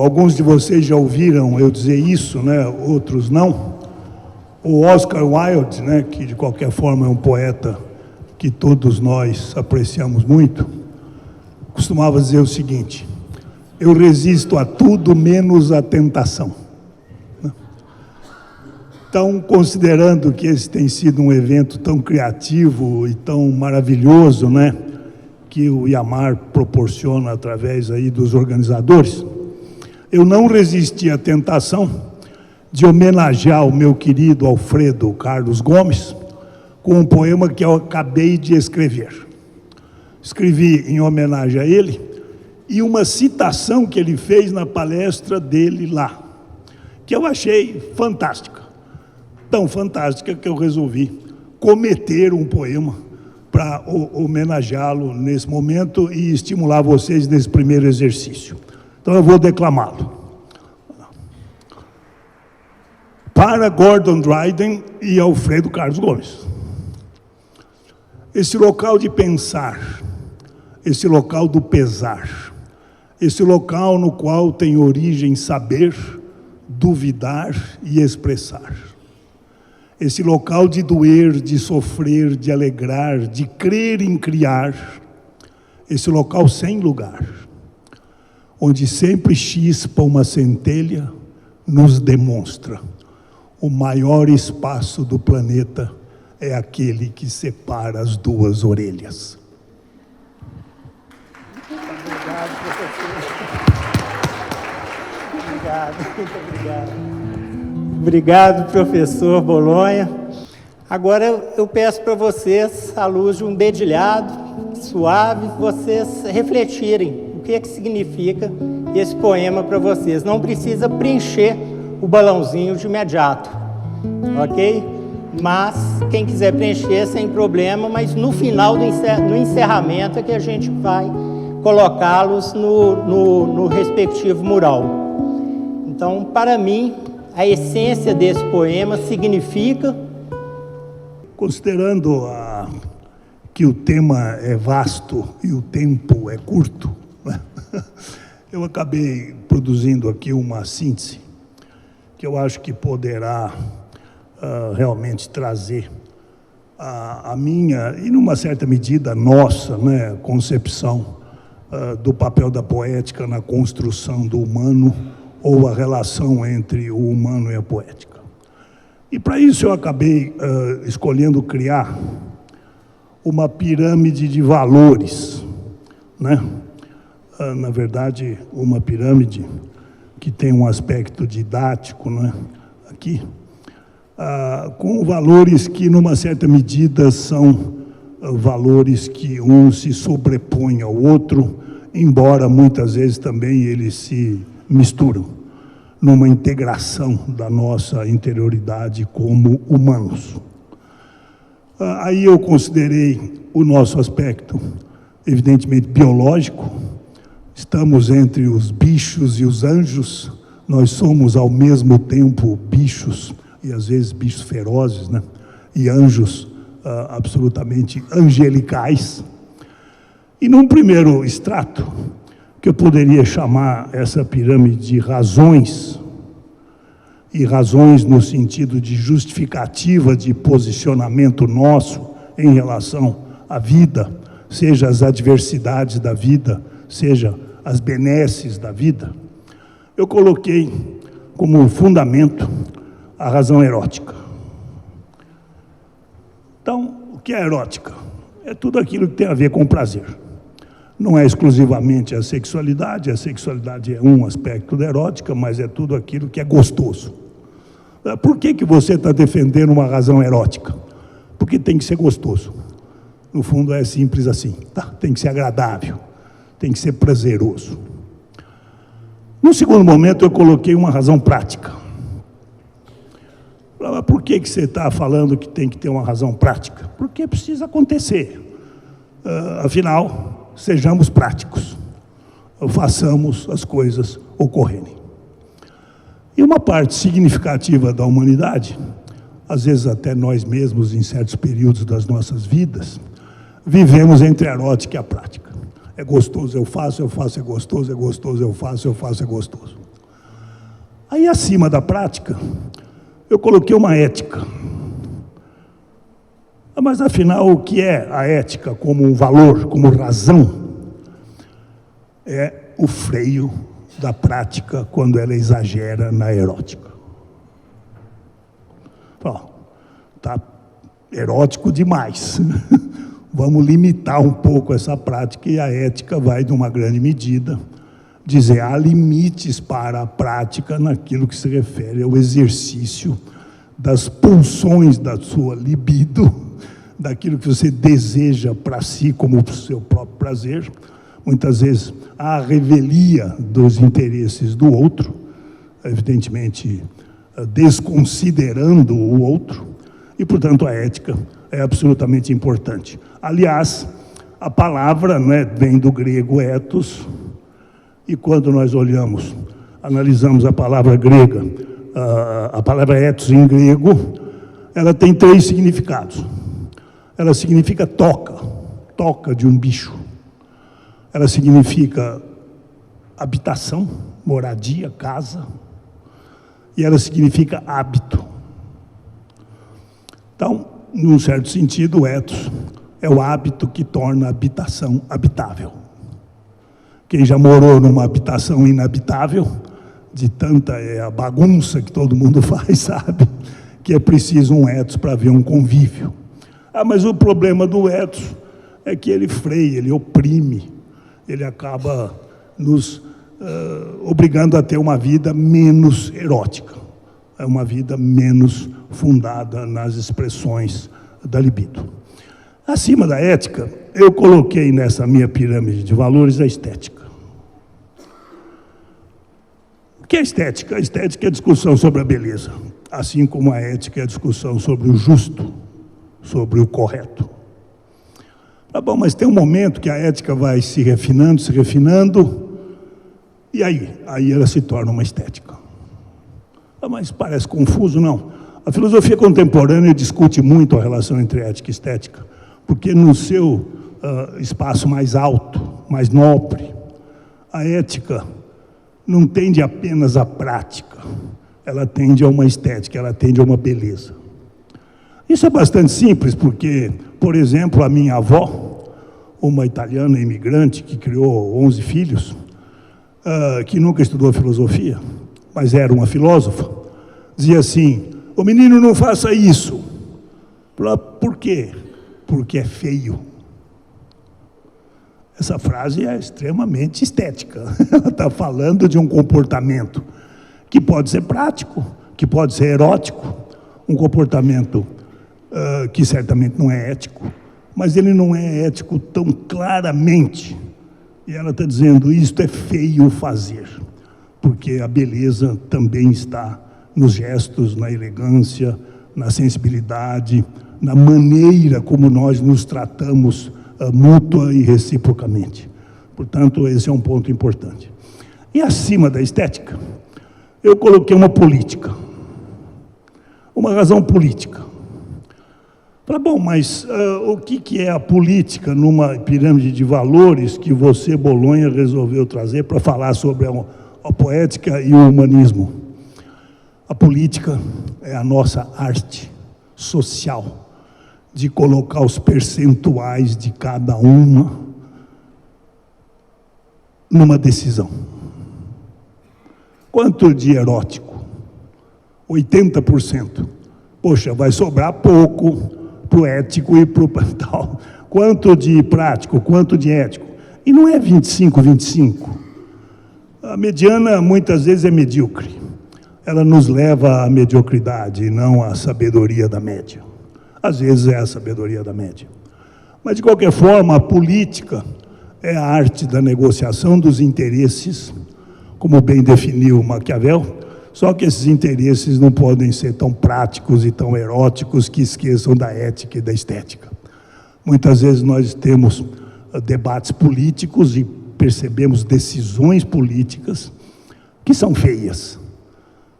Alguns de vocês já ouviram eu dizer isso, né? Outros não. O Oscar Wilde, né, que de qualquer forma é um poeta que todos nós apreciamos muito, costumava dizer o seguinte: eu resisto a tudo menos à tentação. Então, considerando que esse tem sido um evento tão criativo e tão maravilhoso, né, que o IAMAR proporciona através aí dos organizadores, eu não resisti à tentação de homenagear o meu querido Alfredo Carlos Gomes com um poema que eu acabei de escrever. Escrevi em homenagem a ele e uma citação que ele fez na palestra dele lá, que eu achei fantástica. Tão fantástica que eu resolvi cometer um poema para homenageá-lo nesse momento e estimular vocês nesse primeiro exercício. Então eu vou declamá-lo. Para Gordon Dryden e Alfredo Carlos Gomes. Esse local de pensar, esse local do pesar, esse local no qual tem origem saber, duvidar e expressar. Esse local de doer, de sofrer, de alegrar, de crer em criar. Esse local sem lugar, onde sempre chispa uma centelha, nos demonstra: o maior espaço do planeta é aquele que separa as duas orelhas. Obrigado, professor. Obrigado, muito obrigado. Obrigado, professor Bolonha. Agora eu peço para vocês, à luz de um dedilhado suave, vocês refletirem o que é que significa esse poema para vocês. Não precisa preencher o balãozinho de imediato, ok? Mas quem quiser preencher, sem problema, mas no final no encerramento é que a gente vai colocá-los no respectivo mural. Então, para mim, a essência desse poema significa... Considerando que o tema é vasto e o tempo é curto, né? Eu acabei produzindo aqui uma síntese que eu acho que poderá realmente trazer a minha, e numa certa medida nossa, né, concepção do papel da poética na construção do humano, ou a relação entre o humano e a poética. E para isso eu acabei escolhendo criar uma pirâmide de valores, né? Na verdade, uma pirâmide que tem um aspecto didático, né? Aqui, com valores que, numa certa medida, são valores que um se sobrepõe ao outro, embora muitas vezes também eles se misturam numa integração da nossa interioridade como humanos. Aí eu considerei o nosso aspecto, evidentemente, biológico. Estamos entre os bichos e os anjos. Nós somos, ao mesmo tempo, bichos, e às vezes bichos ferozes, né? E anjos absolutamente angelicais. E num primeiro extrato, que eu poderia chamar essa pirâmide de razões, e razões no sentido de justificativa de posicionamento nosso em relação à vida, seja as adversidades da vida, seja as benesses da vida, eu coloquei como fundamento a razão erótica. Então, o que é erótica? É tudo aquilo que tem a ver com prazer. Não é exclusivamente a sexualidade é um aspecto da erótica, mas é tudo aquilo que é gostoso. Por que você está defendendo uma razão erótica? Porque tem que ser gostoso. No fundo é simples assim, tá? Tem que ser agradável, tem que ser prazeroso. No segundo momento eu coloquei uma razão prática. Por que você está falando que tem que ter uma razão prática? Porque precisa acontecer. Afinal, sejamos práticos, façamos as coisas ocorrerem. E uma parte significativa da humanidade, às vezes até nós mesmos, em certos períodos das nossas vidas, vivemos entre a erótica e a prática. É gostoso, eu faço, é gostoso, eu faço, é gostoso. Aí, acima da prática, eu coloquei uma ética. Mas, afinal, o que é a ética como um valor, como razão? É o freio da prática quando ela exagera na erótica. Está erótico demais. Vamos limitar um pouco essa prática, e a ética vai, de uma grande medida, dizer há limites para a prática naquilo que se refere ao exercício das pulsões da sua libido, daquilo que você deseja para si como seu próprio prazer. Muitas vezes há a revelia dos interesses do outro, evidentemente desconsiderando o outro, e, portanto, a ética é absolutamente importante. Aliás, a palavra, vem do grego ethos, e quando nós analisamos a palavra grega, a palavra ethos em grego, ela tem 3 significados. Ela significa toca de um bicho. Ela significa habitação, moradia, casa, e ela significa hábito. Então, num certo sentido, o ethos é o hábito que torna a habitação habitável. Quem já morou numa habitação inabitável, de tanta a bagunça que todo mundo faz, sabe que é preciso um ethos para haver um convívio. Mas o problema do ethos é que ele freia, ele oprime, ele acaba nos obrigando a ter uma vida menos erótica, uma vida menos fundada nas expressões da libido. Acima da ética, eu coloquei nessa minha pirâmide de valores a estética. O que é estética? A estética é a discussão sobre a beleza, assim como a ética é a discussão sobre o justo, sobre o correto. Bom, mas tem um momento que a ética vai se refinando, e aí ela se torna uma estética. Mas parece confuso, não. A filosofia contemporânea discute muito a relação entre ética e estética, porque no seu espaço mais alto, mais nobre, a ética não tende apenas à prática, ela tende a uma estética, ela tende a uma beleza. Isso é bastante simples, porque, por exemplo, a minha avó, uma italiana imigrante que criou 11 filhos, que nunca estudou filosofia, mas era uma filósofa, dizia assim: o menino não faça isso. Por quê? Porque é feio. Essa frase é extremamente estética. Ela está falando de um comportamento que pode ser prático, que pode ser erótico, um comportamento que certamente não é ético, mas ele não é ético tão claramente. E ela está dizendo, isto é feio fazer, porque a beleza também está nos gestos, na elegância, na sensibilidade, na maneira como nós nos tratamos mútua e reciprocamente. Portanto, esse é um ponto importante. E acima da estética, eu coloquei uma política, uma razão política. Bom, mas o que é a política numa pirâmide de valores que você, Bolonha, resolveu trazer para falar sobre a poética e o humanismo? A política é a nossa arte social de colocar os percentuais de cada uma numa decisão. Quanto de erótico? 80%. Poxa, vai sobrar pouco para o ético e para o tal. Quanto de prático, quanto de ético? E não é 25-25. A mediana, muitas vezes, é medíocre. Ela nos leva à mediocridade e não à sabedoria da média. Às vezes é a sabedoria da média. Mas, de qualquer forma, a política é a arte da negociação dos interesses, como bem definiu Maquiavel, só que esses interesses não podem ser tão práticos e tão eróticos que esqueçam da ética e da estética. Muitas vezes nós temos debates políticos e percebemos decisões políticas que são feias,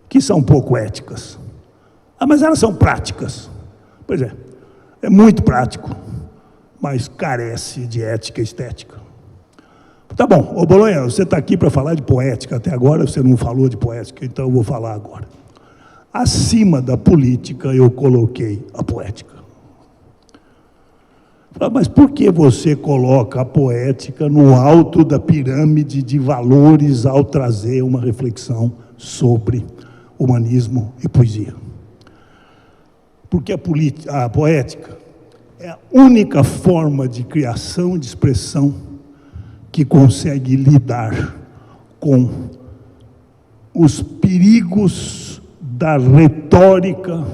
que são pouco éticas. Mas elas são práticas. Pois é muito prático, mas carece de ética e estética. Tá bom, ô Bolonha, você está aqui para falar de poética, até agora você não falou de poética, então eu vou falar agora. Acima da política eu coloquei a poética. Mas por que você coloca a poética no alto da pirâmide de valores ao trazer uma reflexão sobre humanismo e poesia? Porque a poética é a única forma de criação, de expressão, que consegue lidar com os perigos da retórica,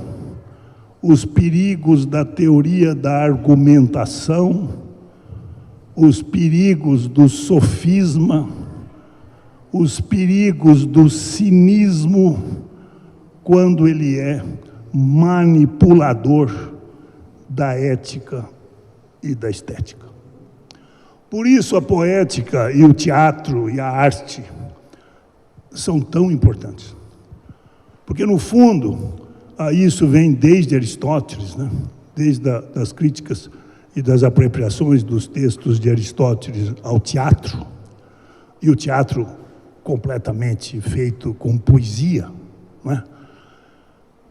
os perigos da teoria da argumentação, os perigos do sofisma, os perigos do cinismo, quando ele é manipulador da ética e da estética. Por isso a poética e o teatro e a arte são tão importantes. Porque, no fundo, isso vem desde Aristóteles, né? Desde das críticas e das apropriações dos textos de Aristóteles ao teatro, e o teatro completamente feito com poesia, não é?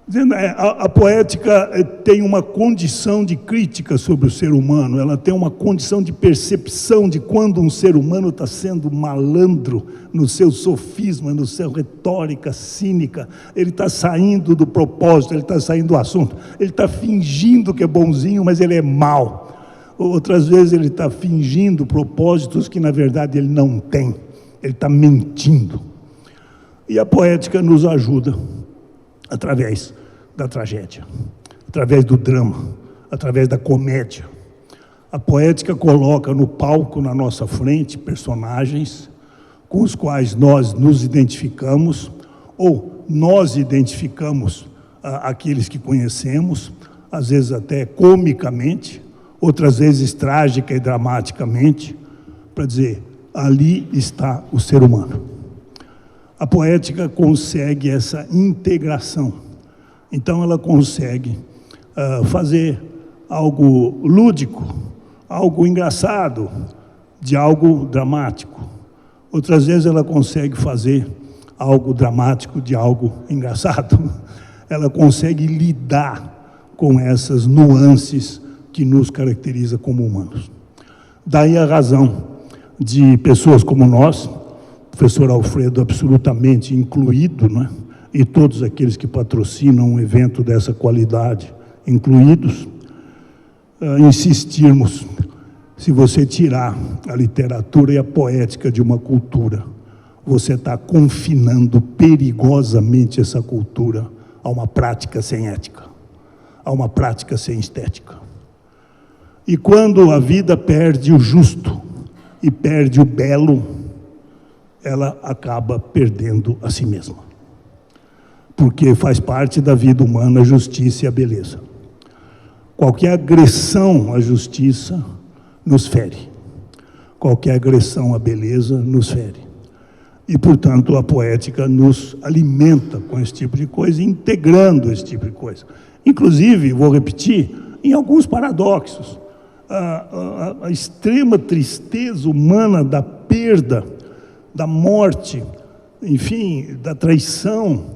Dizendo, a poética tem uma condição de crítica sobre o ser humano, ela tem uma condição de percepção de quando um ser humano está sendo malandro no seu sofisma, no seu retórica cínica, ele está saindo do propósito, ele está saindo do assunto, ele está fingindo que é bonzinho, mas ele é mau. Outras vezes ele está fingindo propósitos que na verdade ele não tem, ele está mentindo. E a poética nos ajuda através da tragédia, através do drama, através da comédia. A poética coloca no palco, na nossa frente, personagens com os quais nós nos identificamos, ou nós identificamos aqueles que conhecemos, às vezes até comicamente, outras vezes trágica e dramaticamente, para dizer, ali está o ser humano. A poética consegue essa integração. Então ela consegue fazer algo lúdico, algo engraçado, de algo dramático. Outras vezes ela consegue fazer algo dramático de algo engraçado. Ela consegue lidar com essas nuances que nos caracteriza como humanos. Daí a razão de pessoas como nós, professor Alfredo absolutamente incluído, né? E todos aqueles que patrocinam um evento dessa qualidade, incluídos, insistirmos, se você tirar a literatura e a poética de uma cultura, você está confinando perigosamente essa cultura a uma prática sem ética, a uma prática sem estética. E quando a vida perde o justo e perde o belo, ela acaba perdendo a si mesma. Porque faz parte da vida humana a justiça e a beleza. Qualquer agressão à justiça nos fere. Qualquer agressão à beleza nos fere. E, portanto, a poética nos alimenta com esse tipo de coisa, integrando esse tipo de coisa. Inclusive, vou repetir, em alguns paradoxos. A extrema tristeza humana da perda, da morte, enfim, da traição,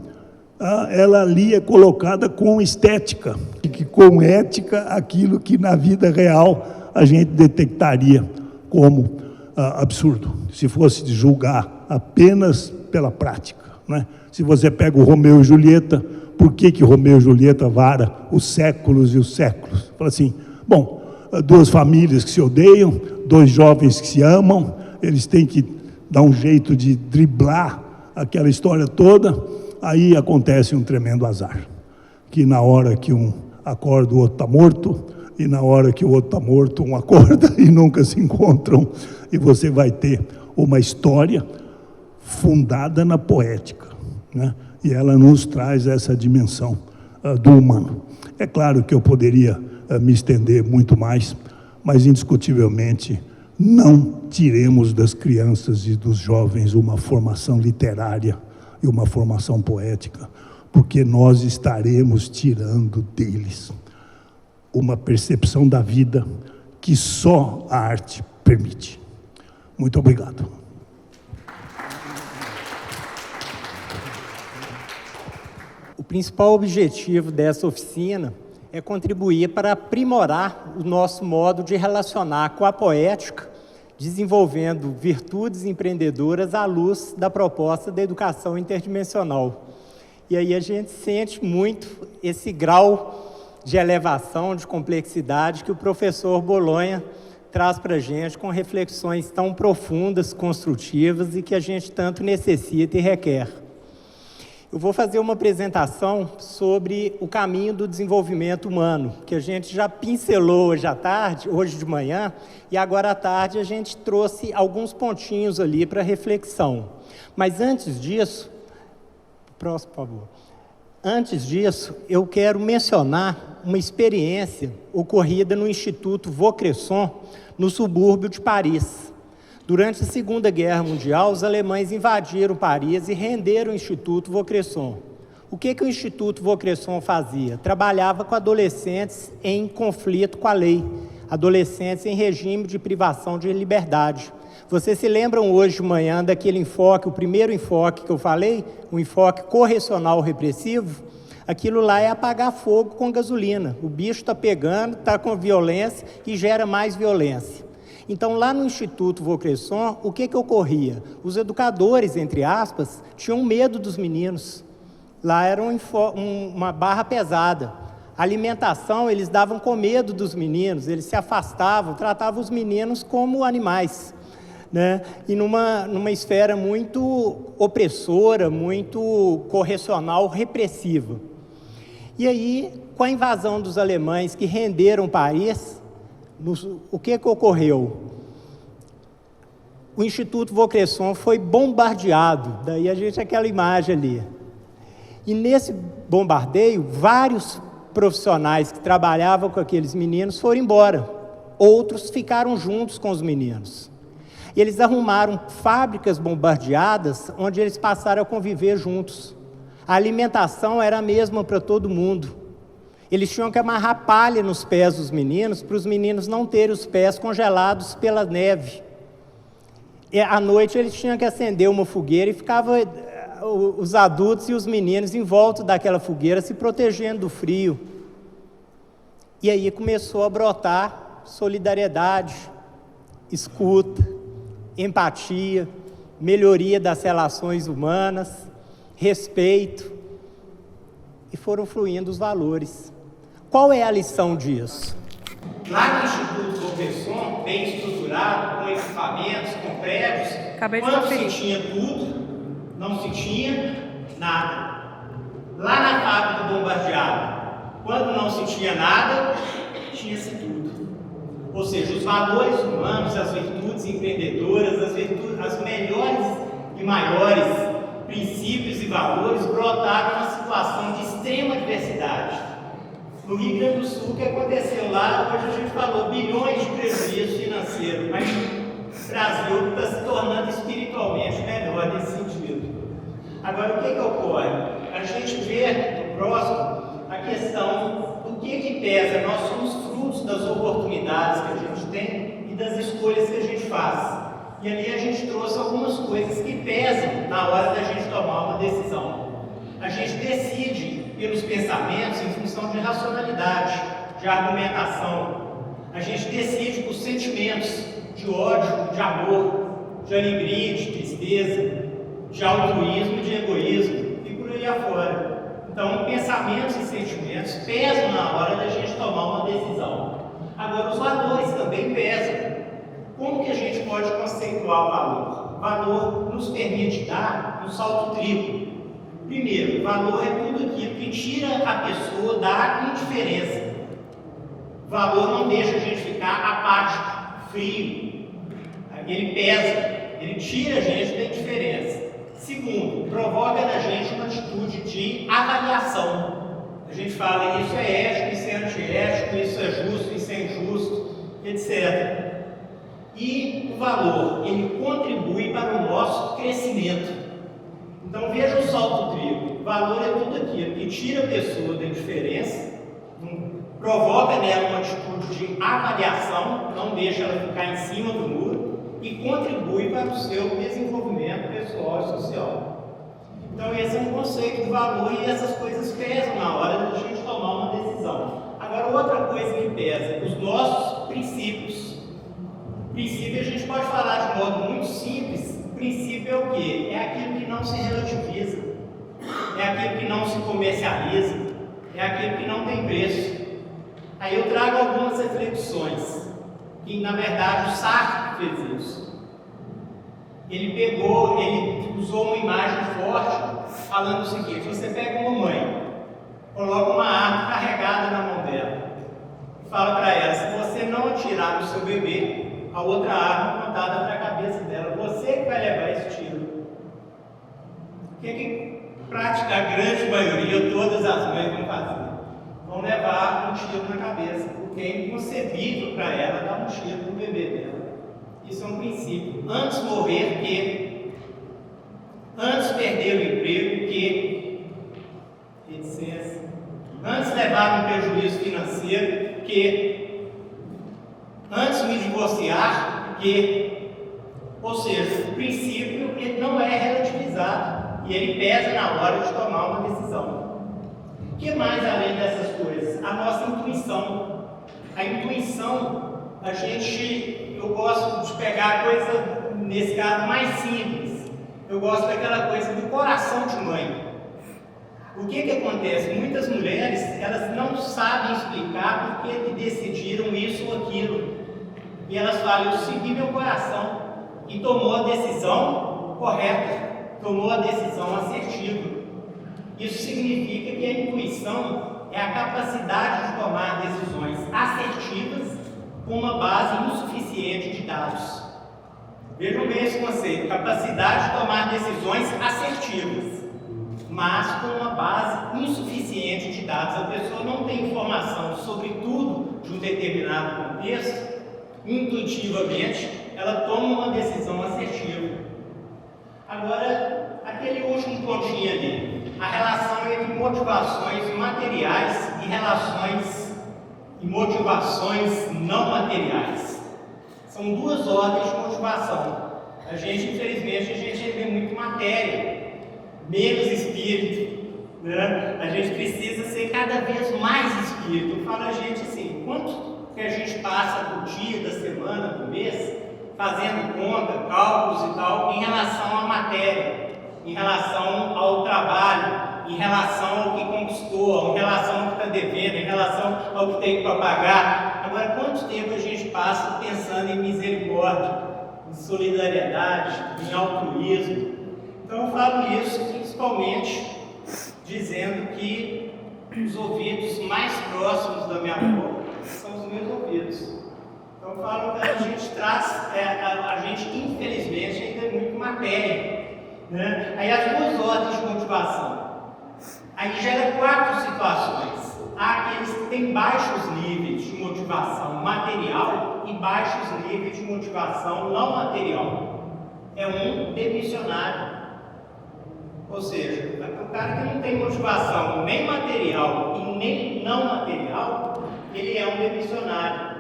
ela ali é colocada com estética, que com ética, aquilo que na vida real a gente detectaria como absurdo, se fosse de julgar apenas pela prática, né? Se você pega o Romeu e Julieta, por que Romeu e Julieta vara os séculos e os séculos? Fala assim, bom, duas famílias que se odeiam, dois jovens que se amam, eles têm que dar um jeito de driblar aquela história toda. Aí acontece um tremendo azar, que na hora que um acorda o outro está morto, e na hora que o outro está morto um acorda e nunca se encontram, e você vai ter uma história fundada na poética, né? E ela nos traz essa dimensão do humano. É claro que eu poderia me estender muito mais, mas indiscutivelmente não tiremos das crianças e dos jovens uma formação literária e uma formação poética, porque nós estaremos tirando deles uma percepção da vida que só a arte permite. Muito obrigado. O principal objetivo dessa oficina é contribuir para aprimorar o nosso modo de relacionar com a poética, desenvolvendo virtudes empreendedoras à luz da proposta da educação interdimensional. E aí a gente sente muito esse grau de elevação, de complexidade que o professor Bolonha traz para a gente com reflexões tão profundas, construtivas e que a gente tanto necessita e requer. Eu vou fazer uma apresentação sobre o caminho do desenvolvimento humano, que a gente já pincelou hoje à tarde, hoje de manhã, e agora à tarde a gente trouxe alguns pontinhos ali para reflexão. Mas antes disso, próximo, por favor. Antes disso, eu quero mencionar uma experiência ocorrida no Instituto Vaucresson, no subúrbio de Paris. Durante a Segunda Guerra Mundial, os alemães invadiram Paris e renderam o Instituto Vaucresson. O que o Instituto Vaucresson fazia? Trabalhava com adolescentes em conflito com a lei, adolescentes em regime de privação de liberdade. Vocês se lembram hoje de manhã daquele enfoque, o primeiro enfoque que eu falei, o enfoque correcional repressivo? Aquilo lá é apagar fogo com gasolina. O bicho está pegando, está com violência e gera mais violência. Então, lá no Instituto Vaucresson, o que ocorria? Os educadores, entre aspas, tinham medo dos meninos. Lá era uma barra pesada. A alimentação, eles davam com medo dos meninos, eles se afastavam, tratavam os meninos como animais, né? E numa esfera muito opressora, muito correcional, repressiva. E aí, com a invasão dos alemães que renderam Paris, o que ocorreu? O Instituto Vaucresson foi bombardeado, daí a gente aquela imagem ali. E nesse bombardeio, vários profissionais que trabalhavam com aqueles meninos foram embora. Outros ficaram juntos com os meninos. E eles arrumaram fábricas bombardeadas, onde eles passaram a conviver juntos. A alimentação era a mesma para todo mundo. Eles tinham que amarrar palha nos pés dos meninos, para os meninos não terem os pés congelados pela neve. E à noite eles tinham que acender uma fogueira e ficavam os adultos e os meninos em volta daquela fogueira, se protegendo do frio. E aí começou a brotar solidariedade, escuta, empatia, melhoria das relações humanas, respeito, e foram fluindo os valores. Qual é a lição disso? Lá no Instituto Vaucresson, bem estruturado, com equipamentos, com prédios, quando se tinha tudo, não se tinha nada. Lá na fábrica bombardeada, quando não se tinha nada, tinha-se tudo. Ou seja, os valores humanos, as virtudes empreendedoras, as melhores e maiores princípios e valores brotaram numa situação de extrema diversidade. No Rio Grande do Sul, o que aconteceu lá, hoje a gente falou bilhões de prejuízo financeiro, mas o Brasil está se tornando espiritualmente melhor nesse sentido. Agora, o que ocorre? A gente vê no próximo a questão do que pesa. Nós somos frutos das oportunidades que a gente tem e das escolhas que a gente faz. E ali a gente trouxe algumas coisas que pesam na hora da gente tomar uma decisão. A gente decide pelos pensamentos em função de racionalidade, de argumentação. A gente decide por sentimentos de ódio, de amor, de alegria, de tristeza, de altruísmo e de egoísmo, e por aí afora. Então, pensamentos e sentimentos pesam na hora da gente tomar uma decisão. Agora, os valores também pesam. Como que a gente pode conceituar o valor? O valor nos permite dar um salto triplo. Primeiro, valor é tudo aquilo que tira a pessoa da indiferença. Valor não deixa a gente ficar apático, frio. Ele pesa, ele tira a gente da indiferença. Segundo, provoca na gente uma atitude de avaliação. A gente fala, isso é ético, isso é antiético, isso é justo, isso é injusto, etc. E o valor, ele contribui para o nosso crescimento. Então veja o salto triplo. Valor é tudo aquilo que tira a pessoa da indiferença, provoca nela uma atitude de avaliação, não deixa ela ficar em cima do muro, e contribui para o seu desenvolvimento pessoal e social. Então esse é um conceito de valor e essas coisas pesam na hora de a gente tomar uma decisão. Agora, outra coisa que pesa, os nossos princípios. Princípio a gente pode falar de modo muito simples. O princípio é o quê? É aquilo que não se relativiza, é aquilo que não se comercializa, é aquilo que não tem preço. Aí eu trago algumas reflexões, que na verdade o Sartre fez isso. Ele usou uma imagem forte, falando o seguinte: você pega uma mãe, coloca uma arma carregada na mão dela, e fala para ela, se você não atirar no seu bebê, a outra arma apontada para a cabeça dela, você que vai levar esse tiro. O que prática a grande maioria, todas as mães vão fazer? Vão levar um tiro na cabeça, porque é inconcebível para ela dar um tiro no bebê dela. Isso é um princípio. Antes morrer que, antes perder o emprego que, reticência, antes levar um prejuízo financeiro que, antes me divorciar que, ou seja, o princípio ele não é relativizado e ele pesa na hora de tomar uma decisão. O que mais além dessas coisas? A nossa intuição. A intuição, eu gosto de pegar a coisa, nesse caso, mais simples. Eu gosto daquela coisa do coração de mãe. O que acontece? Muitas mulheres, elas não sabem explicar por que decidiram isso ou aquilo. E elas falam, eu segui meu coração e tomou a decisão correta, tomou a decisão assertiva. Isso significa que a intuição é a capacidade de tomar decisões assertivas com uma base insuficiente de dados. Vejam bem esse conceito, capacidade de tomar decisões assertivas, mas com uma base insuficiente de dados. A pessoa não tem informação sobre tudo de um determinado contexto, intuitivamente, ela toma uma decisão assertiva. Agora, aquele último pontinho ali, a relação entre motivações materiais e motivações não materiais. São duas ordens de motivação. Infelizmente, a gente vê muito matéria, menos espírito, né? A gente precisa ser cada vez mais espírito. Eu falo a gente assim, quanto que a gente passa do dia, da semana, do mês, fazendo conta, cálculos e tal, em relação à matéria, em relação ao trabalho, em relação ao que conquistou, em relação ao que está devendo, em relação ao que tem para pagar. Agora, quanto tempo a gente passa pensando em misericórdia, em solidariedade, em altruísmo? Então eu falo isso principalmente dizendo que os ouvidos mais próximos da minha boca são os meus ouvidos. Então eu falo que a gente traz, a gente infelizmente ainda é muito matéria, né? Aí as duas ordens de motivação. Aí gera 4 situações. Há aqueles que têm baixos níveis de motivação material e baixos níveis de motivação não material. É um demissionário. Ou seja, o cara que não tem motivação nem material e nem não material, ele é um demissionário.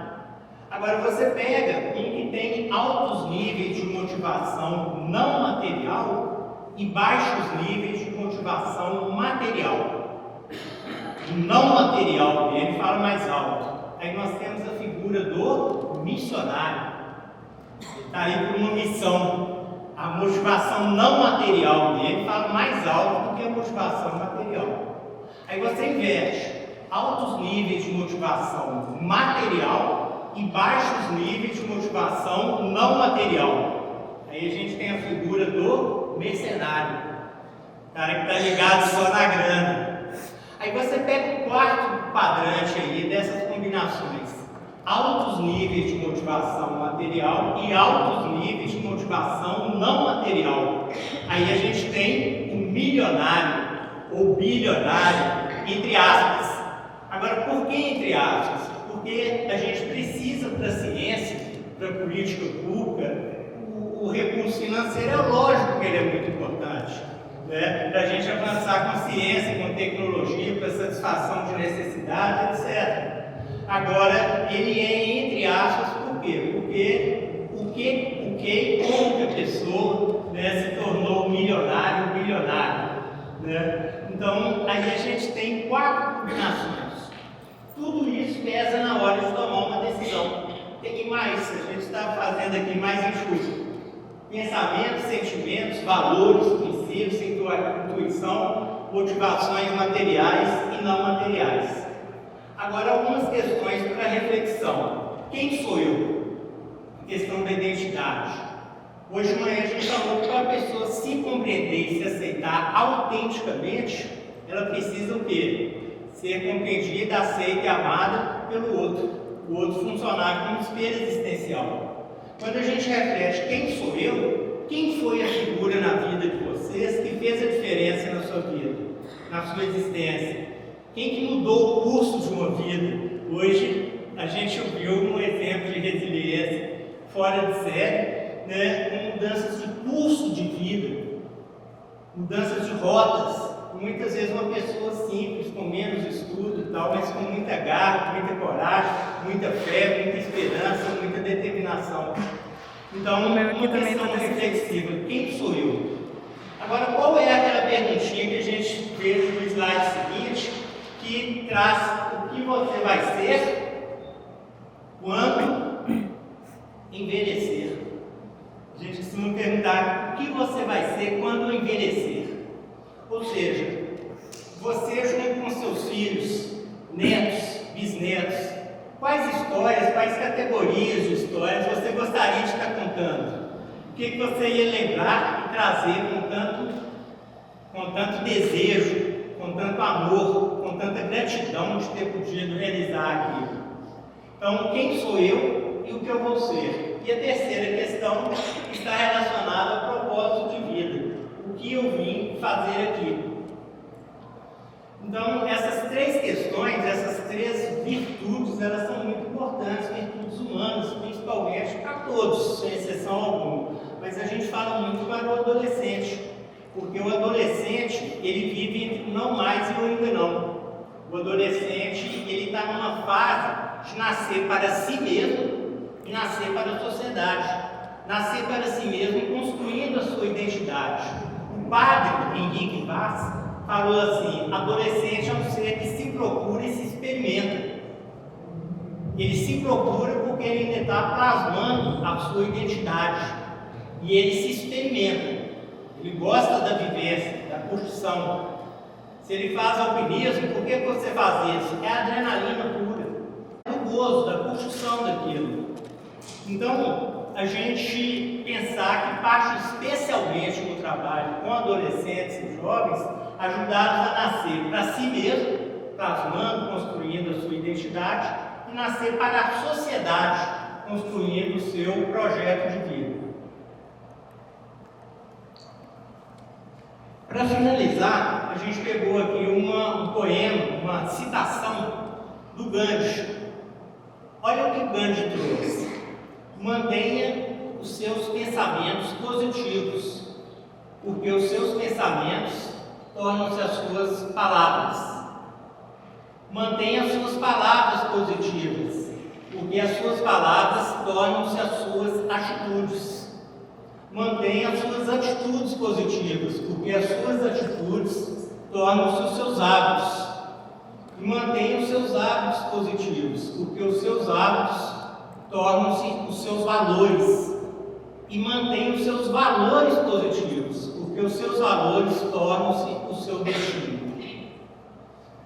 Agora você pega um que tem altos níveis de motivação não material e baixos níveis de motivação material. O não material dele fala mais alto. Aí nós temos a figura do missionário. Ele está aí por uma missão. A motivação não material dele fala mais alto do que a motivação material. Aí você inverte altos níveis de motivação material e baixos níveis de motivação não material. Aí a gente tem a figura do mercenário, o cara que está ligado só na grana. Aí você pega o quarto quadrante aí dessas combinações: altos níveis de motivação material e altos níveis de motivação não material. Aí a gente tem o milionário ou bilionário, entre aspas. Agora, por que entre aspas? Porque a gente precisa para a ciência, para a política pública, o recurso financeiro é lógico que ele é muito importante, né? Para a gente avançar com a ciência, com tecnologia, para satisfação de necessidade, etc. Agora, ele é entre aspas, por quê? Porque o que expliquei como que a pessoa, né, se tornou milionário ou bilionário, né? Então, aí a gente tem 4 combinações. Tudo isso pesa na hora de tomar uma decisão. Tem que mais, a gente está fazendo aqui mais enxuto. Pensamentos, sentimentos, valores, princípios, intuição, motivações materiais e não materiais. Agora, algumas questões para reflexão. Quem sou eu? A questão da identidade. Hoje de manhã a gente falou que para a pessoa se compreender e se aceitar autenticamente, ela precisa o quê? Ser compreendida, aceita e amada pelo outro. O outro funcionar como espelho existencial. Quando a gente reflete quem sou eu, quem foi a figura na vida de vocês que fez a diferença na sua vida, na sua existência? Quem que mudou o curso de uma vida? Hoje a gente viu um exemplo de resiliência fora de série, né, com mudanças de curso de vida, mudanças de rotas. Muitas vezes uma pessoa simples, com menos estudo e tal, mas com muita garra, muita coragem, muita fé, muita esperança, muita determinação. Então, uma questão reflexiva, quem sou eu? Agora, qual é aquela perguntinha que a gente vê no slide seguinte, que traz o que você vai ser quando envelhecer? A gente costuma perguntar o que você vai ser quando envelhecer. Ou seja, você junto com seus filhos, netos, bisnetos, quais histórias, quais categorias de histórias você gostaria de estar contando? O que você ia lembrar e trazer com tanto desejo, com tanto amor, com tanta gratidão de ter podido realizar aquilo? Então, quem sou eu e o que eu vou ser? E a terceira questão está relacionada ao propósito de vida. O que eu vim fazer aqui? Então, essas 3 questões, essas 3 virtudes, elas são muito importantes, virtudes humanas, principalmente para todos, sem exceção alguma. Mas a gente fala muito para o adolescente, porque o adolescente, ele vive entre não mais e o ainda não. O adolescente, ele está numa fase de nascer para si mesmo e nascer para a sociedade. Nascer para si mesmo construindo a sua identidade. O padre Henrique Vaz falou assim: adolescente é um ser que se procura e se experimenta. Ele se procura porque ele ainda está plasmando a sua identidade. E ele se experimenta. Ele gosta da vivência, da curtição. Se ele faz alpinismo, por que você faz isso? É a adrenalina pura. É o gozo, da curtição daquilo. Então, a gente pensar que parte especialmente no trabalho com adolescentes e jovens, ajudá-los a nascer para si mesmo, plasmando, construindo a sua identidade, e nascer para a sociedade, construindo o seu projeto de vida. Para finalizar, a gente pegou aqui um poema, uma citação do Gandhi. Olha o que o Gandhi trouxe. Mantenha os seus pensamentos positivos, porque os seus pensamentos tornam-se as suas palavras. Mantenha as suas palavras positivas, porque as suas palavras tornam-se as suas atitudes. Mantenha as suas atitudes positivas, porque as suas atitudes tornam-se os seus hábitos. E mantenha os seus hábitos positivos, porque os seus hábitos tornam-se os seus valores. E mantenha os seus valores positivos, porque os seus valores tornam-se o seu destino.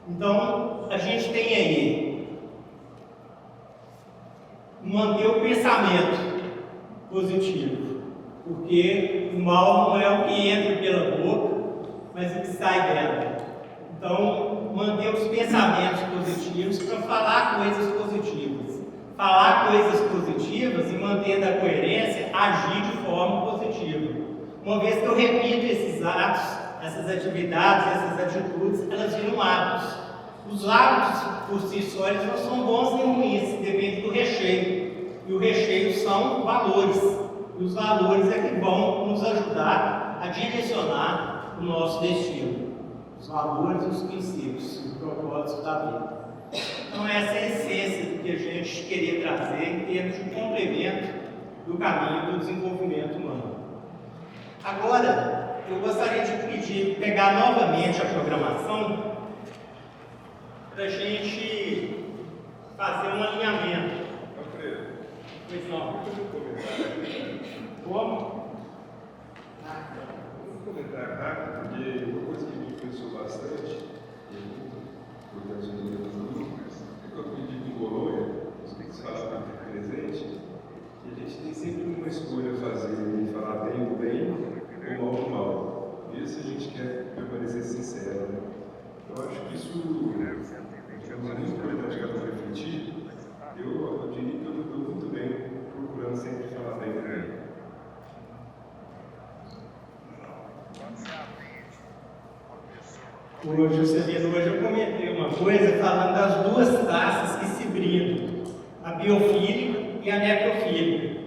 Então, a gente tem aí manter o pensamento positivo, porque o mal não é o que entra pela boca, mas o que sai dela. Então, manter os pensamentos positivos para falar coisas positivas. Falar coisas positivas e manter a coerência, agir de forma positiva. Uma vez que eu repito esses atos, essas atividades, essas atitudes, elas viram hábitos. Os hábitos, por si só, eles não são bons nem ruins, depende do recheio. E o recheio são valores. E os valores é que vão nos ajudar a direcionar o nosso destino. Os valores e os princípios, o propósito da vida. Então essa é a essência do que a gente queria trazer em termos de complemento do caminho do desenvolvimento humano. Agora, eu gostaria de pegar novamente a programação para a gente fazer um alinhamento. Alfredo, Pois não. fazer um comentário aqui. Como? Um comentário rápido, porque uma coisa que me influenciou bastante, e é muito importante nos meus alunos, é que eu aprendi com Bolonha, os que falaram presente, que a gente tem sempre uma escolha a fazer, de falar bem do bem ou mal do mal. E se a gente quer permanecer sincero, né? Eu acho que isso é muito importante cada um refletir. Eu diria que eu estou muito bem procurando sempre falar bem do bem. Hoje eu comentei uma coisa falando das duas taças que se brindam, a biofílica e a necrofílica.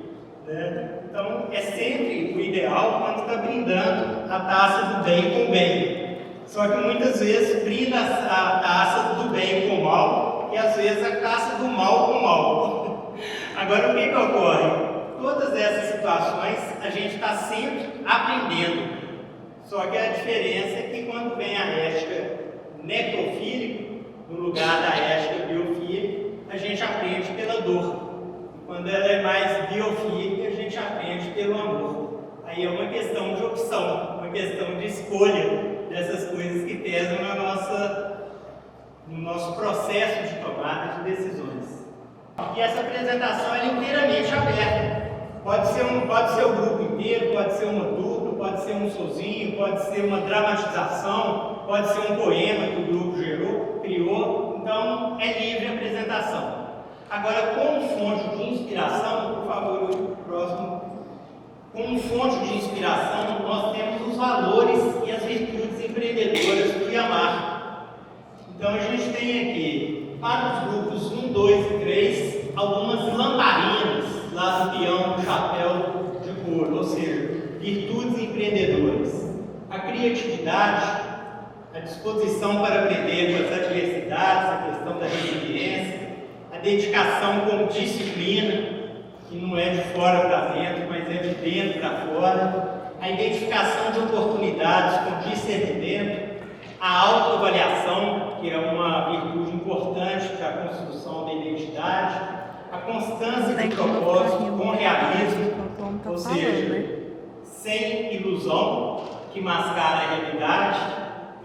Né? Então, é sempre o ideal quando está brindando a taça do bem com o bem. Só que muitas vezes brinda a taça do bem com o mal e às vezes a taça do mal com o mal. Agora, o que ocorre? Todas essas situações a gente está sempre aprendendo. Só que a diferença é que quando vem a ética necrofílica, no lugar da ética biofílica, a gente aprende pela dor. E quando ela é mais biofílica, a gente aprende pelo amor. Aí é uma questão de opção, uma questão de escolha dessas coisas que pesam no nosso processo de tomada de decisões. E essa apresentação é inteiramente aberta. Pode ser o grupo inteiro, pode ser uma dupla, pode ser um sozinho, pode ser uma dramatização, pode ser um poema que o grupo criou. Então, é livre a apresentação. Agora, como fonte de inspiração, por favor, o próximo. Como fonte de inspiração, nós temos os valores e as virtudes empreendedoras do Yamaha. Então, a gente tem aqui, para os grupos 1, 2 e 3, algumas lamparinas lá do peão do chapéu de couro, ou seja, virtudes empreendedoras. A criatividade, a disposição para aprender com as adversidades, a questão da resiliência, a dedicação com disciplina, que não é de fora para dentro, mas é de dentro para fora, a identificação de oportunidades com discernimento, a autoavaliação, que é uma virtude importante para a construção da identidade, a constância de propósito com realismo, ou seja, sem ilusão, que mascara a realidade,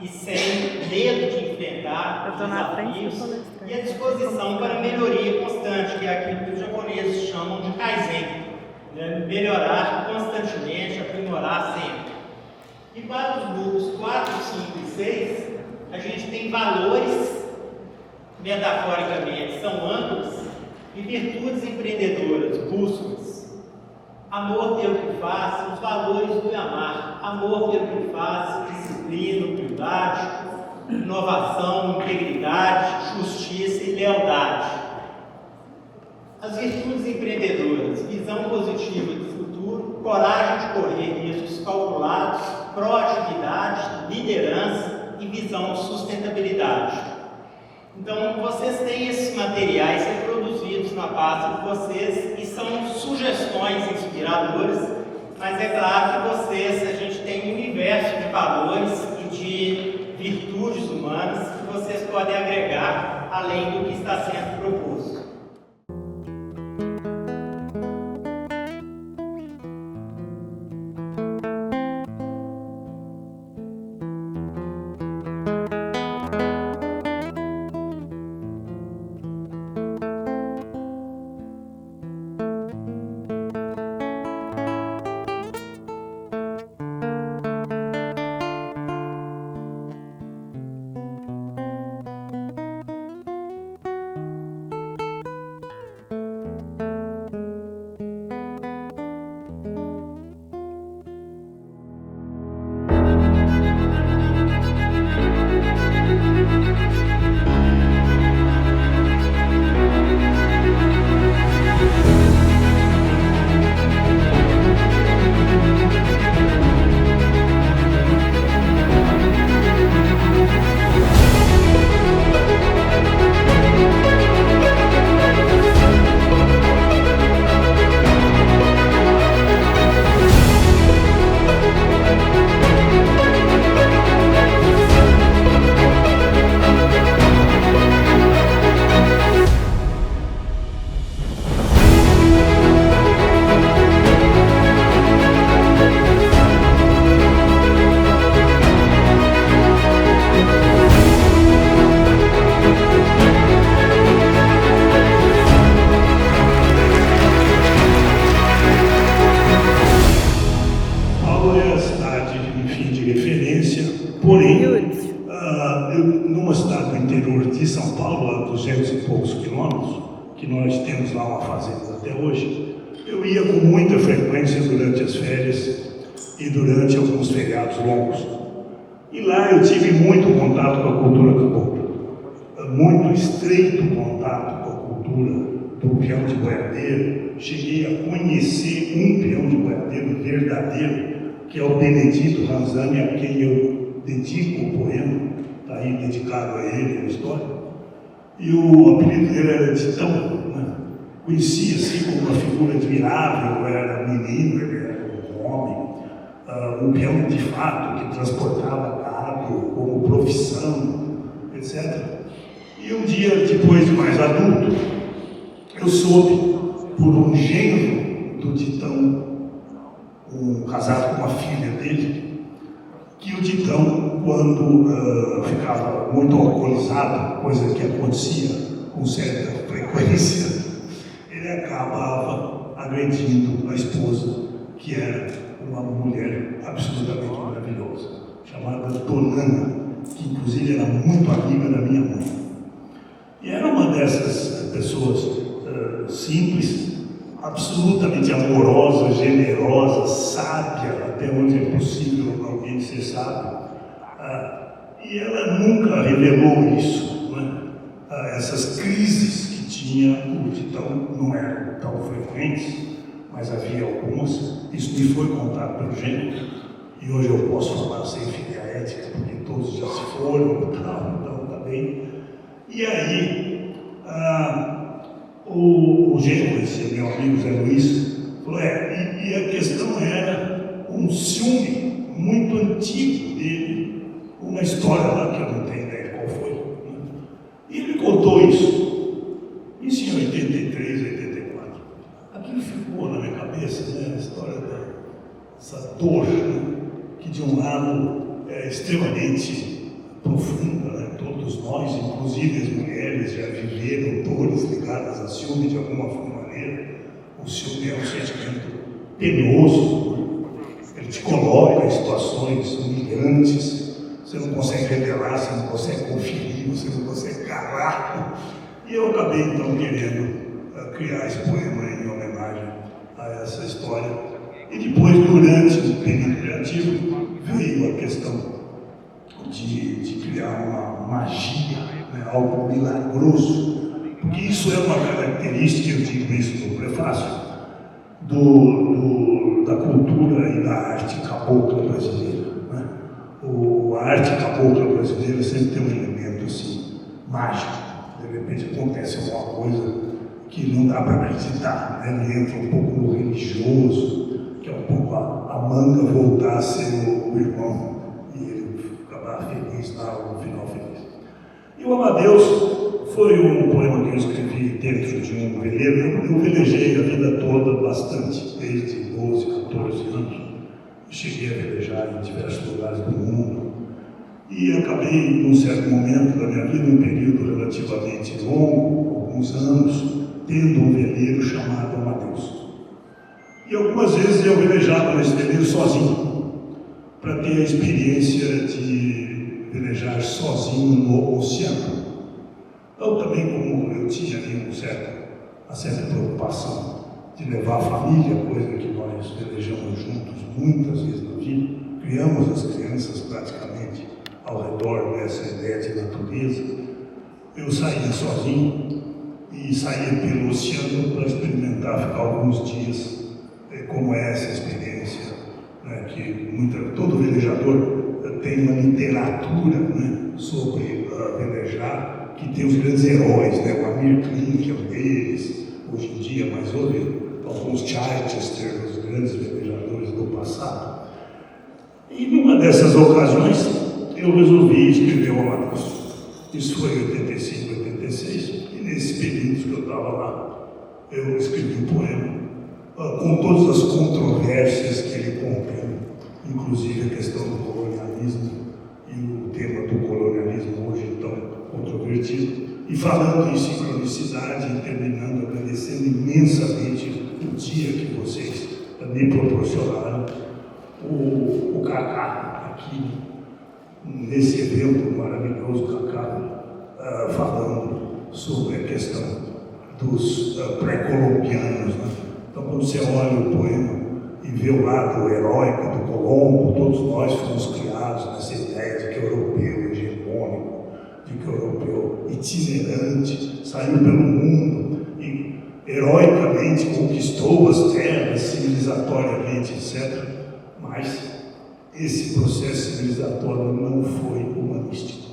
e sem medo de enfrentar os desafios, e a disposição para melhoria constante, que é aquilo que os japoneses chamam de Kaizen, né? Melhorar constantemente, aprimorar sempre. E para os grupos 4, 5 e 6, a gente tem valores, metaforicamente, são ângulos, e virtudes empreendedoras, bússolas. Amor pelo que faz, os valores do Yamaha. Amor pelo que faz, disciplina, humildade, inovação, integridade, justiça e lealdade. As virtudes empreendedoras, visão positiva do futuro, coragem de correr riscos calculados, proatividade, liderança e visão de sustentabilidade. Então, vocês têm esses materiais reproduzidos na pasta de vocês e são sugestões inspiradoras, mas é claro que a gente tem um universo de valores e de virtudes humanas que vocês podem agregar além do que está sendo proposto. que nós temos lá uma fazenda até hoje, eu ia com muita frequência durante as férias e durante alguns feriados longos. E lá eu tive muito contato com a cultura cabocla, muito estreito contato com a cultura do peão de boiadeiro. Cheguei a conhecer um peão de boiadeiro verdadeiro, que é o Benedito Ranzani, a quem eu dedico o poema, está aí dedicado a ele, a história. E o apelido dele era Titão, né? Conhecia assim como uma figura admirável, era menino, ele era um homem, um peão de fato que transportava gado como profissão, etc. E um dia, depois de mais adulto, eu soube por um genro do Titão, casado com uma filha dele, que o Titão, quando ficava muito alcoolizado, coisa que acontecia com certa frequência, ele acabava agredindo a esposa, que era uma mulher absolutamente maravilhosa, chamada Donana, que inclusive era muito amiga da minha mãe. E era uma dessas pessoas simples, absolutamente amorosa, generosa, sábia, até onde é possível alguém ser sábio. E ela nunca revelou isso, né? Essas crises que tinha o Titão não eram tão frequentes, mas havia algumas. Isso me foi contado pelo genro, e hoje eu posso falar sem filha ética, porque todos já se foram, então está bem. E aí, o genro, esse meu amigo Zé Luiz, falou, e a questão era um ciúme muito antigo dele, uma história lá que eu não tenho ideia qual foi. E ele contou isso, isso em 83, 84. Aquilo ficou na minha cabeça, né, a história dessa dor, né, que de um lado é extremamente profunda, né? Todos nós, inclusive as mulheres, já viveram dores ligadas a ciúme de alguma maneira. O ciúme é um sentimento penoso, né? Ele te coloca em situações humilhantes, você não consegue revelar, você não consegue conferir, você não consegue calar. E eu acabei então querendo criar esse poema em homenagem a essa história. E depois, durante o período criativo, veio a questão de criar uma magia, né, algo milagroso, porque isso é uma característica, eu digo isso no prefácio, da cultura e da arte cabocla brasileira, né? A arte cabocla brasileira sempre tem um elemento assim, mágico. De repente acontece alguma coisa que não dá para acreditar, né? Ele entra um pouco no religioso, que é um pouco a manga voltar a ser o irmão, e ele acabar feliz lá, no final feliz. E o Amadeus foi um poema que eu escrevi dentro de um veleiro. Eu velejei a vida toda bastante, desde 12, 14 anos. Cheguei a velejar em diversos lugares do mundo. E acabei, num certo momento da minha vida, um período relativamente longo, alguns anos, tendo um veleiro chamado Amadeus. E algumas vezes eu velejava nesse veleiro sozinho, para ter a experiência de velejar sozinho no oceano. Então, também como eu tinha ali uma certa preocupação de levar a família, coisa que nós velejamos juntos muitas vezes na vida, criamos as crianças praticamente ao redor dessa ideia de natureza, eu saía sozinho e saía pelo oceano para experimentar, ficar alguns dias, como é essa experiência, né, que todo velejador tem uma literatura, né, sobre velejar, que tem os grandes heróis, né, o Amir Klink, que é um deles, hoje em dia, mas houve alguns Chichester, os grandes velejadores do passado. E numa dessas ocasiões, eu resolvi escrever o Amadeus. Isso foi em 85, 86, e nesse período que eu estava lá, eu escrevi um poema, com todas as controvérsias que ele contém, inclusive a questão do colonialismo e o tema do colonialismo hoje tão controvertido, e falando em sincronicidade e terminando agradecendo imensamente o dia que vocês me proporcionaram, o Cacá aqui, nesse evento maravilhoso, Cacá, falando sobre a questão dos pré-colombianos. Né? Então, quando você olha o poema e vê o lado heróico do Colombo, todos nós fomos criados nessa ideia de que o europeu hegemônico, de que o europeu itinerante saiu pelo mundo e heroicamente conquistou as terras civilizatoriamente, etc. Mas esse processo civilizatório não foi humanístico.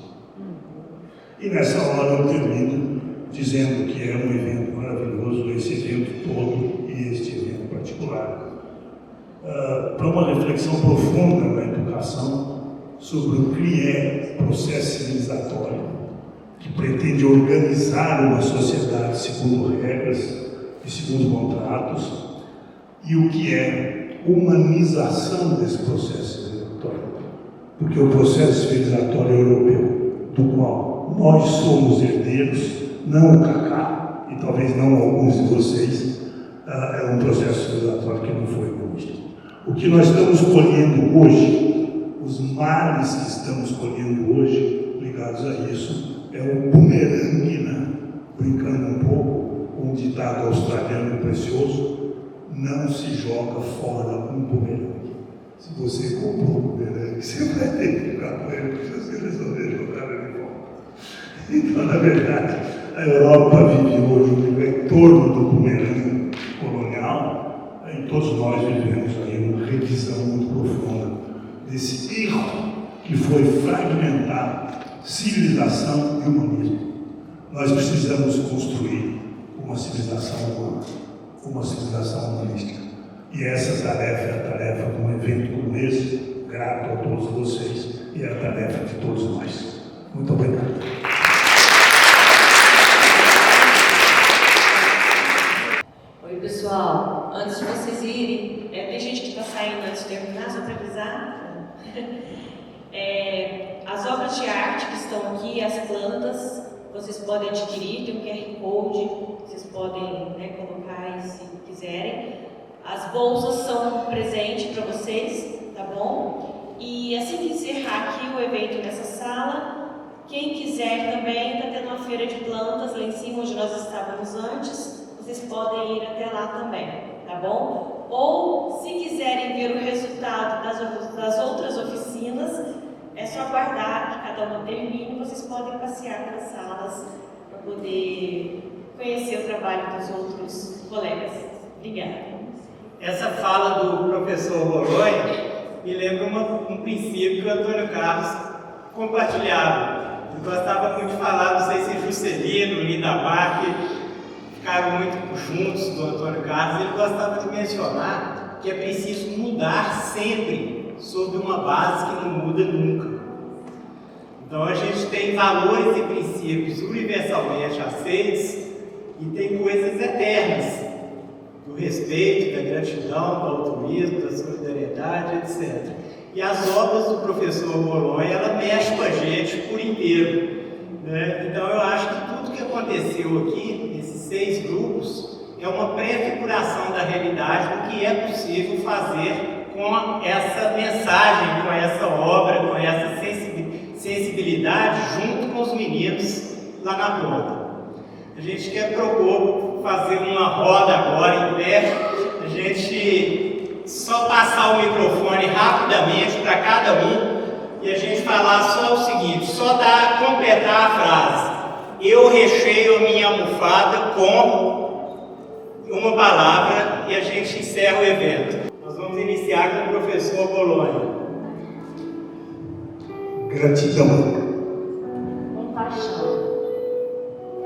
E nessa hora eu termino dizendo que é um evento maravilhoso, esse evento todo e este evento particular, para uma reflexão profunda na educação sobre o que é processo civilizatório, que pretende organizar uma sociedade segundo regras e segundo contratos, e o que é humanização desse processo civilizatório. Porque o processo civilizatório europeu, do qual nós somos herdeiros, não o Kaká, e talvez não alguns de vocês, é um processo civilizatório que não foi humanístico. O que nós estamos colhendo hoje, os males que estamos colhendo hoje, ligados a isso, é um bumerangue, né? Brincando um pouco com um ditado australiano precioso: não se joga fora um bumerangue. Se você comprou um bumerangue, você vai ter que ficar com ele, porque você resolver jogar ele fora. Então, na verdade, a Europa vive hoje um retorno do bumerangue colonial, e todos nós vivemos aí uma revisão muito profunda desse erro que foi fragmentar civilização e humanismo. Nós precisamos construir uma civilização humana, uma civilização humanística. E essa tarefa é a tarefa de um evento como esse, grato a todos vocês, e é a tarefa de todos nós. Muito obrigado. Oi, pessoal. Antes de vocês irem, tem gente que está saindo antes de terminar, só para avisar. As obras de arte que estão aqui, as plantas, vocês podem adquirir, tem um QR Code, vocês podem colocar aí se quiserem. As bolsas são um presente para vocês, tá bom? E assim que encerrar aqui o evento nessa sala, quem quiser também, está tendo uma feira de plantas lá em cima, onde nós estávamos antes, vocês podem ir até lá também, tá bom? Ou, se quiserem ver o resultado das outras oficinas, é só aguardar que cada uma termine, vocês podem passear pelas salas para poder conhecer o trabalho dos outros colegas. Obrigada. Essa fala do professor Bolonha me lembra um princípio que o Antônio Carlos compartilhava. Ele gostava muito de falar, não sei se Juscelino, Lindabac, ficaram muito juntos do Antônio Carlos. Ele gostava de mencionar que é preciso mudar sempre sobre uma base que não muda nunca. Então a gente tem valores e princípios universalmente aceitos e tem coisas eternas, do respeito, da gratidão, do altruísmo, da solidariedade, etc. E as obras do professor Bolonha, ela mexe com a gente por inteiro, né? Então eu acho que tudo que aconteceu aqui, nesses 6 grupos, é uma prefiguração da realidade do que é possível fazer com essa mensagem, com essa obra, com essa sensibilidade junto com os meninos lá na planta. A gente quer propor fazer uma roda agora em pé, a gente só passar o microfone rapidamente para cada um e a gente falar só o seguinte, só completar a frase: eu recheio a minha almofada com uma palavra e a gente encerra o evento. Nós vamos iniciar com o professor Bolonha. Gratidão. Compaixão.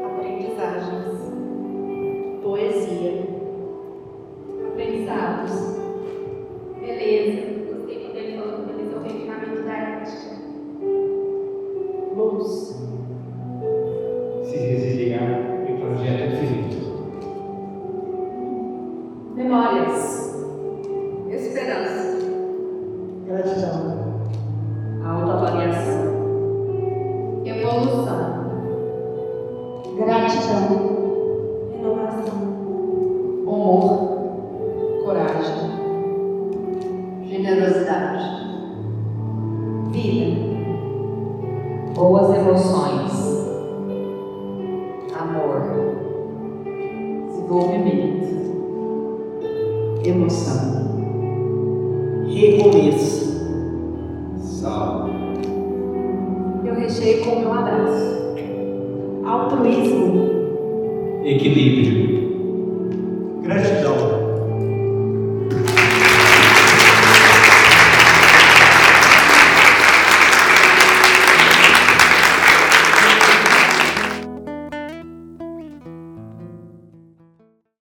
Aprendizagens. Poesia. Aprendizados. Beleza. Gostei quando ele falou que beleza é o refinamento da arte. Luz. Se resiliar e projeto infinito. Memórias. Esperança. Gratidão. Autoavaliação. Evolução. Gratidão. Renovação. Humor. Coragem. Generosidade. Vida. Boas emoções. Amor. Movimento. Emoção. Recomeço. Sal. Eu recheio com o meu abraço. Altruísmo. Equilíbrio.